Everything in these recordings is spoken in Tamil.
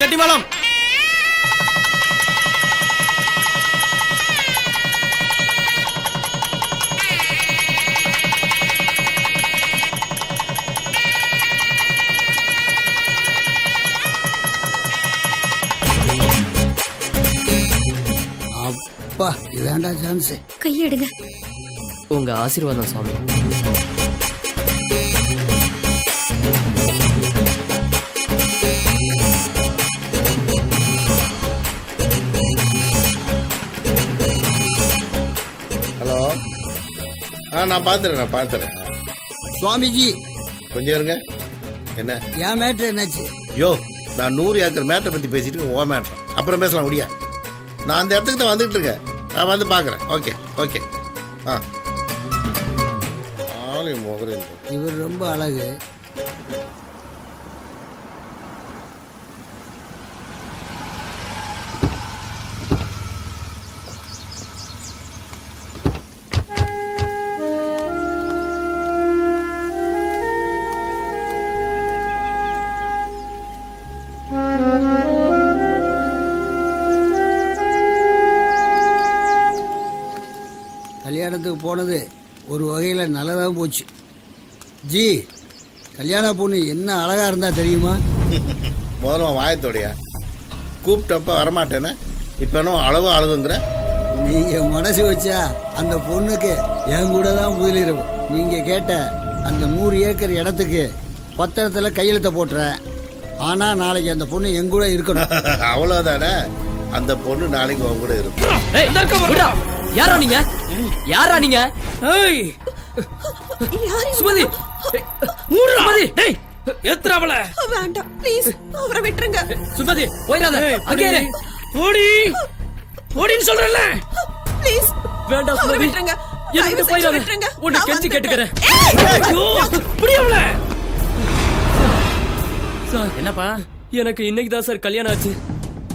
தட்டி மேளம். அப்பா இதாண்டா சான்ஸ். கையெடுங்க. உங்க ஆசீர்வாதம் சாமி. ஹலோ, நான் பார்த்துறேன். சுவாமிஜி கொஞ்சம் இருங்க. என்ன என் மேட்ரு என்னாச்சு? யோ, நான் 100 ஏக்கர் மேட்டரை பற்றி பேசிட்டு ஓ மேட்டர் அப்புறம் பேசலாம் முடியா? நான் அந்த இடத்துக்கு தான் வந்துட்டு இருக்கேன். நான் வந்து பார்க்குறேன். ஓகே. ஆளு முகரேன். இவர் ரொம்ப அழகு. கல்யாணத்துக்கு போனது ஒரு வகையில் நல்லதாக போச்சு. ஜி, கல்யாண பொண்ணு என்ன அழகா இருந்தா தெரியுமா? முதல்ல வாயத்தோடையா கூப்பிட்டப்ப வரமாட்டேன்னு இப்போ என்ன அளவு அழுகுங்கிற? நீங்க மனசு வச்சா அந்த பொண்ணுக்கு என் கூட தான் முதலிரவு. நீங்க கேட்ட அந்த 100 ஏக்கர் இடத்துக்கு பத்திரத்துல கையெழுத்த போட்டுறேன். ஆனா நாளைக்கு அந்த பொண்ணு என் கூட இருக்கணும். அவ்வளவுதானே? அந்த பொண்ணு நாளைக்கு உங்க கூட இருக்கும். யாரா நீங்க? சுமதி, சுமதி, டேய் ஏத்ராவல. வேண்டாம் ப்ளீஸ், அவரை விட்டுருங்க. சுமதி போயிடாத. அங்கே ஓடின்னு சொல்றல. ப்ளீஸ் வேண்டாம் சுமதி, விட்டுருங்க. எதுக்கு போயிடாத. விட்டுருங்க. உன்னை கெஞ்சி கேட்டுக்கறேன். ஐயோ புரியல சார். என்னப்பா? எனக்கு இன்னைக்கு தான் சார் கல்யாணம் ஆச்சு.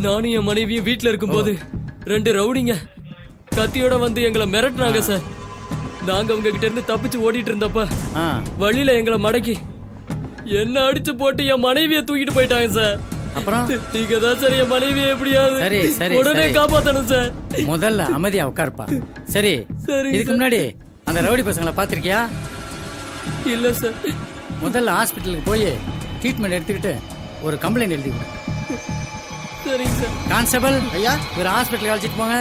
நானும் என் மனைவியும் வீட்டுல இருக்கும்போது 2 ரவுடிங்க கத்தியோட வந்து எங்களை மிரட்டுறாங்க சார். நாங்க உங்ககிட்ட இருந்து தப்பிச்சு ஓடிட்டு இருந்தப்ப வழியில எங்களை மடக்கி என்ன அடிச்சு போட்டு என் மனைவியை தூக்கிட்டு போயிட்டாங்க சார். அப்புறம் நீங்க தான் சார் என் மனைவியை எப்படியாவது உடனே காப்பாத்தணும் சார். முதல்ல அமைதியா உட்காருப்பா. சரி, இதுக்கு முன்னாடி அந்த ரவுடி பசங்களை பாத்திருக்கியா? இல்ல சார். முதல்ல ஹாஸ்பிட்டலுக்கு போய் ட்ரீட்மெண்ட் எடுத்துக்கிட்டு ஒரு கம்ப்ளைண்ட் எழுதிவிடு. சரிங்க சார். கான்ஸ்டபிள் ஐயா, ஒரு ஹாஸ்பிட்டலுக்கு அழைச்சிட்டு போங்க.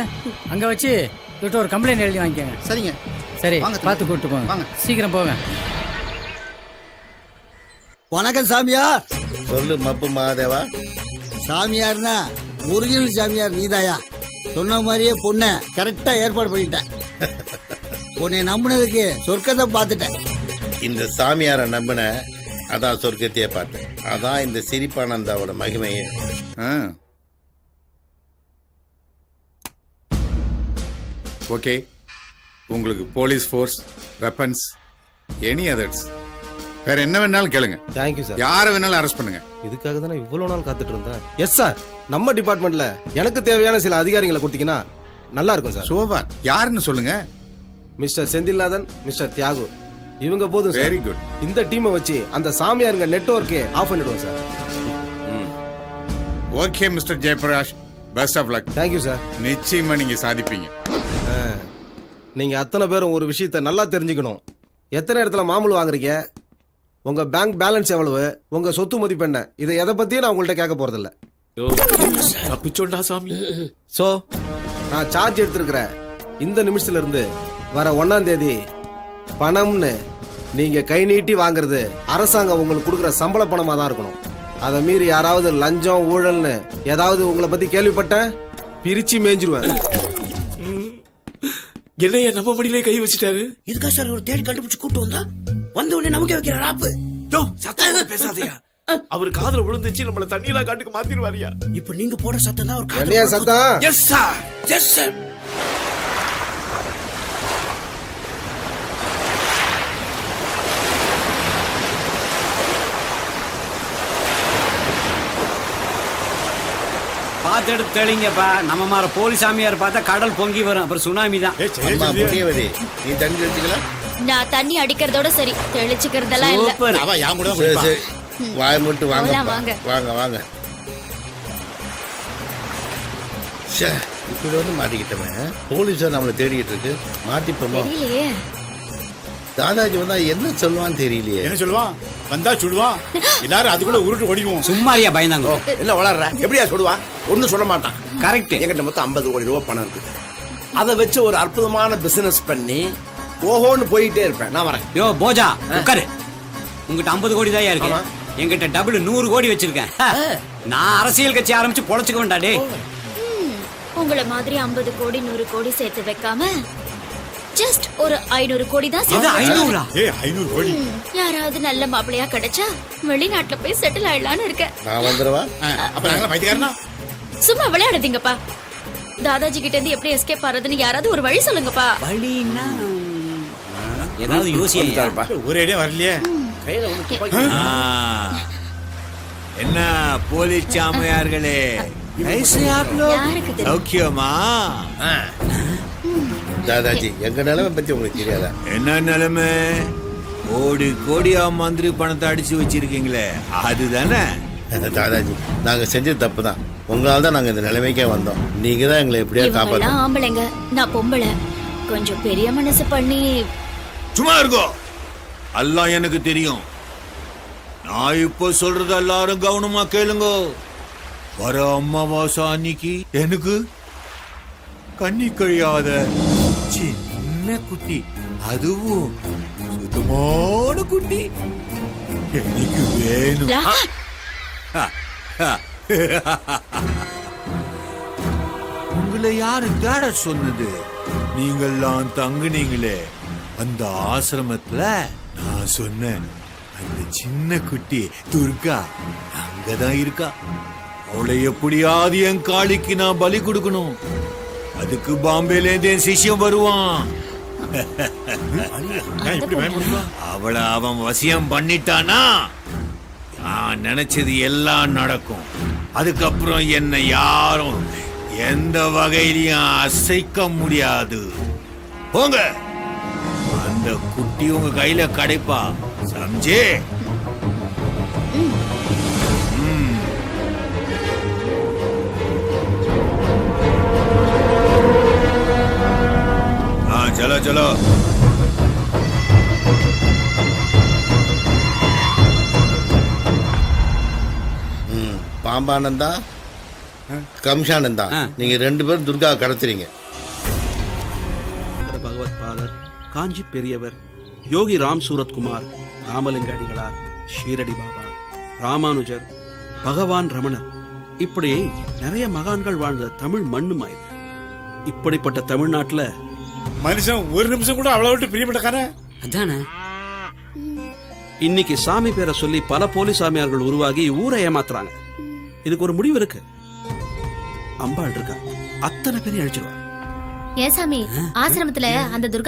அங்க வச்சு இவர்கிட்ட ஒரு கம்ப்ளைண்ட் எழுதி வாங்கிக்கோங்க. சரிங்க. சரி, பார்த்து கூப்பிட்டு போங்க. சீக்கிரம் போங்க. வணக்கம் சாமியார். சொல்லு மப்பு மகாதேவா. சாமியார்னா ஒரிஜினல் சாமியார் நீதாயா? சொன்ன மாதிரியே பொண்ணை கரெக்டா ஏற்பாடு பண்ணிட்டேன். உன்னை நம்பினதுக்கு சொர்க்கத்தை பார்த்துட்டேன். இந்த சாமியாரை நம்பின அதான் சொர்க்கத்தையே பார்த்தேன். அதான் இந்த சிரிப்பானந்தாவோட மகிமையே. ஓகே, உங்களுக்கு police force, weapons, any others வேற என்ன வேணாலும் கேளுங்க. Thank you sir. யாரை வேணாலும் அரெஸ்ட் பண்ணுங்க. இதுக்காக தான் நான் இவ்வளவு நாள் காத்துட்டு இருந்தேன். எஸ் சார், நம்ம டிபார்ட்மெண்ட்ல எனக்கு தேவையான சில அதிகாரிகளை கொடுத்தீங்கன்னா நல்லா இருக்கும் சார். சோபா யாருன்னு சொல்லுங்க. மிஸ்டர் செந்தில்நாதன், மிஸ்டர் தியாகு, இவங்க போதும் சார். Very good. இந்த டீமை வச்சு அந்த சாமியாருங்க நெட்வொர்க்கே ஆஃப் பண்ணிடுவோம் sir. Okay mister Jayaprakash, best of luck. Thank you sir. நிச்சயமா நீங்க சாதிப்பீங்க. நீங்க அத்தனை பேரும் ஒரு விஷயத்த நல்லா தெரிஞ்சுக்கணும். எத்தனை இடத்துல மாமூல் வாங்குறீங்க, உங்க பேங்க் பேலன்ஸ் எவ்வளவு, உங்க சொத்து மதிப்பு என்ன, இதை எதை பத்தியும் நான் உங்கள்ட்ட கேட்க போறதில்ல. சோ நான் சார்ஜ் எடுத்திருக்கிறேன். இந்த நிமிஷத்துல இருந்து வர 1ஆம் தேதி பணம்னு நீங்க கை நீட்டி வாங்குறது அரசாங்கம் உங்களுக்கு கொடுக்குற சம்பள பணமா தான் இருக்கணும். அதை மீறி யாராவது லஞ்சம் ஊழல்னு ஏதாவது உங்களை பத்தி கேள்விப்பட்ட பிரிச்சு மேய்ஞ்சிருவேன். என்னைய நம்ம மடியிலே கை வச்சுட்டாரு. இதுக்கா சார் ஒரு தேடி கண்டுபிடிச்சு கூட்டு வந்தா வந்த உடனே நமக்கு வைக்கிற ஆப்பு. சத்தமா பேசாதயா. அவர் காதுல விழுந்துச்சு, நம்மள தண்ணியெல்லாம் காட்டுக்கு மாத்திடுவாரியா. இப்ப நீங்க போட சத்தம் தான் ஒரு என்னையா சத்தம்? Yes sir, yes sir. பார்த்து எடுத்து தெளிங்கப்பா. நம்ம மாதிரி போலீஸ் சாமியார் பார்த்தா கடல் பொங்கி வரும், அப்புறம் சுனாமி தான். நீ தண்ணி தெளிச்சுக்கலாம். நான் தண்ணி அடிக்கிறதோட சரி, தெளிச்சுக்கிறதெல்லாம் இல்ல. வாய மட்டும் வாங்க. வாங்க. வாங்க வாங்க. ச்சே, இப்படி வந்து மாட்டிக்கிட்டவன் போலீஸார் நம்மளை தேடிட்டு இருக்கு. மாட்டிப்போமோ? தெரியலையே. தாதாஜி வந்தா என்ன சொல்லுவான்னு தெரியலையே. என்ன சொல்லுவான்? வந்தா சுடுவான். எல்லாரும் அதுக்குள்ள உருட்டு ஓடிடுவோம். சும்மாரியா பயந்தாங்க. என்ன வளர்ற? எப்படியா சொல்லுவான்? ஒன்னும் சொல்ல மாட்டான். கரெக்ட். என்கிட்ட மொத்தம் 50 கோடி ரூபாய் பணம் இருக்கு. அதை வச்சு ஒரு அற்புதமான பிசினஸ் பண்ணி ஓஹோன்னு போயிட்டே இருப்பேன். நான் வரேன். யோ போஜா உட்காரு. உங்ககிட்ட 50 கோடி தான் இருக்கு. ஆமா. என்கிட்ட டபுள் 100 கோடி வச்சிருக்கேன். நான் அரசியல் கட்சி ஆரம்பிச்சு பொழைச்சுக்க வேண்டா டே. உங்களை மாதிரி 50 கோடி 100 கோடி சேர்த்து வைக்காம ஜஸ்ட் ஒரு 500 கோடி தான் எது சேர்த்து 500? ஏய் 500 கோடி. யாராவது நல்ல மாப்பிளையா கிடைச்சா வெளிநாட்டுல போய் செட்டில் ஆயிடலான்னு இருக்கேன். நான் வந்துடுவா. அப்ப நாங்க பைத்தியக்காரனா? சும்மா விளையாடுதீங்கப்பா. தாதாஜி கிட்ட இருந்து எப்படி எஸ்கேப் ஆறதுன்னு யாராவது ஒரு வழி சொல்லுங்கப்பா. வழின்னா ஏதாவது யோசியா? ஒரு ஐடியா வரலையே. என்ன போலீஸ் சாமியார்களே, யாருக்கு தெரியும்? சௌக்கியமா? தாதாஜி, எங்க நிலைமை பத்தி உங்களுக்கு தெரியாதா? என்ன நிலைமை? கோடி கோடியா மந்திரி பணத்தை அடிச்சு வச்சிருக்கீங்களே, அதுதானே? தாதாஜி, நாங்க செஞ்சது தப்பு தான். உங்களால தான் நாங்க இந்த நிலைமைக்கே வந்தோம். நீங்க தான் எங்களை எப்படியா இவங்கெல்லாம் காப்பாற்றணும். ஆம்பளைங்க, நான் பொம்பளை. கொஞ்சம் பெரிய மனசு பண்ணி சும்மா இருக்கோ, எல்லாம் எனக்கு தெரியும். நான் இப்போ சொல்றது எல்லாரும் கவனமா கேளுங்க. வர அமாவாசை அன்னைக்கு எனக்கு கண்ணி கழியாத சின்ன குட்டி, அதுவும் சுத்தமான குட்டி எனக்கு வேணும். உங்களை யாரு தேட சொன்னது? நீங்கெல்லாம் தங்குனீங்களே அந்த ஆசிரமத்துல, நான் சொன்னேன் அந்த சின்ன குட்டி துர்கா அங்கதான் இருக்கா. அவளை எப்படியாவது என் காளிக்கு நான் பலி கொடுக்கணும். அதுக்கு பாம்பேல இருந்து என் சிஷ்யம் வருவான். அவளை அவன் வசியம் பண்ணிட்டானா நான் நினைச்சது எல்லாம் நடக்கும். அதுக்கப்புறம் என்னை யாரும் எந்த வகையிலையும் அசைக்க முடியாது. போங்க, அந்த குட்டி உங்க கையில கிடைப்பா, சம்ஜே? चलो चलो. பாம்பானந்தா, கம்ஷானந்தா, நீங்க 2 பேரும் துர்கா கடத்துறீங்க. பகவத் பாதர், காஞ்சி பெரியவர், யோகி ராம் சூரத்குமார், ராமலிங்க அடிகளார், ஷீரடி பாபா, ராமானுஜர், பகவான் ரமணர், இப்படி நிறைய மகான்கள் வாழ்ந்த தமிழ் மண்ணுமாயுது. இப்படிப்பட்ட தமிழ்நாட்டுல மனுஷன் ஒரு நிமிஷம் கூட அவ்வளவு விட்டு பிரியப்பட்டக்கான அதானே. இன்னைக்கு சாமி பேரை சொல்லி பல போலி சாமியார்கள் உருவாகி ஊரை ஏமாத்துறாங்க. இதுக்கு ஒரு முடிவு இருக்கு. அம்பாள் இருக்கா, அத்தனை பேரையும் அழிச்சிருவா. ஏன் சாமி ஆசிரமத்துல அந்த துர்கா